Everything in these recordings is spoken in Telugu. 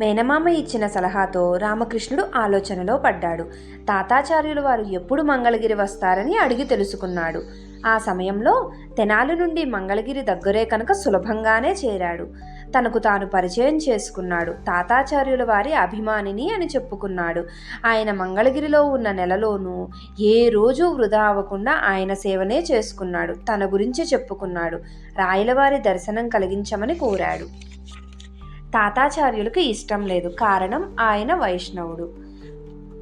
మేనమామ ఇచ్చిన సలహాతో రామకృష్ణుడు ఆలోచనలో పడ్డాడు. తాతాచార్యులు వారు ఎప్పుడు మంగళగిరి వస్తారని అడిగి తెలుసుకున్నాడు. ఆ సమయంలో తెనాలి నుండి మంగళగిరి దగ్గరే కనుక సులభంగానే చేరాడు. తనకు తాను పరిచయం చేసుకున్నాడు. తాతాచార్యుల వారి అభిమానిని అని చెప్పుకున్నాడు. ఆయన మంగళగిరిలో ఉన్న నెలలోనూ ఏ రోజు వృధా అవ్వకుండా ఆయన సేవనే చేసుకున్నాడు. తన గురించి చెప్పుకున్నాడు. రాయలవారి దర్శనం కలిగించమని కోరాడు. తాతాచార్యులకు ఇష్టం లేదు. కారణం ఆయన వైష్ణవుడు,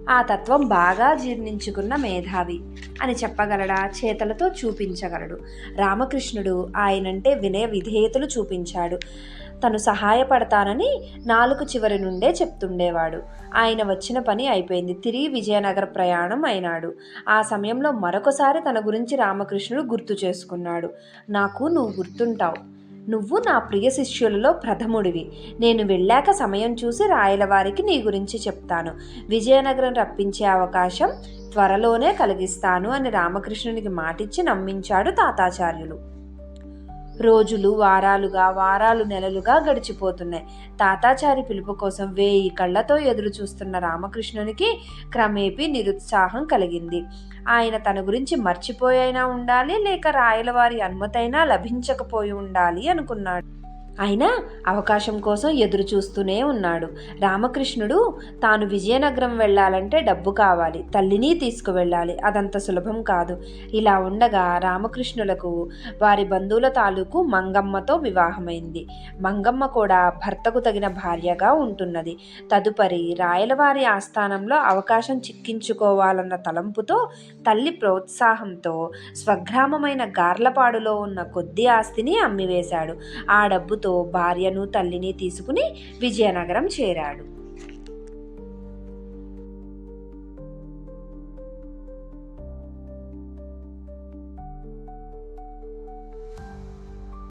ఆ తత్వం బాగా జీర్ణించుకున్న మేధావి అని చెప్పగలడా, చేతలతో చూపించగలడు. రామకృష్ణుడు ఆయనంటే వినయ విధేయతలు చూపించాడు. తను సహాయపడతానని నాలుగు చివరి నుండే చెప్తుండేవాడు. ఆయన వచ్చిన పని అయిపోయింది. తిరిగి విజయనగర ప్రయాణం అయినాడు. ఆ సమయంలో మరొకసారి తన గురించి రామకృష్ణుడు గుర్తు చేసుకున్నాడు. నాకు నువ్వు గుర్తుంటావు. నువ్వు నా ప్రియ శిష్యులలో ప్రథముడివి. నేను వెళ్ళాక సమయం చూసి రాయలవారికి నీ గురించి చెప్తాను. విజయనగరం రప్పించే అవకాశం త్వరలోనే కలిగిస్తాను అని రామకృష్ణునికి మాటిచ్చి నమ్మించాడు తాతాచార్యులు. రోజులు వారాలు నెలలుగా గడిచిపోతున్నాయి. తాతాచారి పిలుపు కోసం 1000 కళ్ళతో ఎదురు చూస్తున్న రామకృష్ణునికి క్రమేపీ నిరుత్సాహం కలిగింది. ఆయన తన గురించి మర్చిపోయైనా ఉండాలి, లేక రాయలవారి అనుమతైనా లభించకపోయి ఉండాలి అనుకున్నాడు. అయినా అవకాశం కోసం ఎదురు చూస్తూనే ఉన్నాడు. రామకృష్ణుడు తాను విజయనగరం వెళ్ళాలంటే డబ్బు కావాలి, తల్లిని తీసుకువెళ్ళాలి. అదంత సులభం కాదు. ఇలా ఉండగా రామకృష్ణులకు వారి బంధువుల తాలూకు మంగమ్మతో వివాహమైంది. మంగమ్మ కూడా భర్తకు తగిన భార్యగా ఉంటున్నది. తదుపరి రాయలవారి ఆస్థానంలో అవకాశం చిక్కించుకోవాలన్న తలంపుతో తల్లి ప్రోత్సాహంతో స్వగ్రామమైన గార్లపాడులో ఉన్న కొద్ది ఆస్తిని అమ్మివేశాడు. ఆ డబ్బుతో భార్యను తల్లిని తీసుకుని విజయనగరం చేరాడు.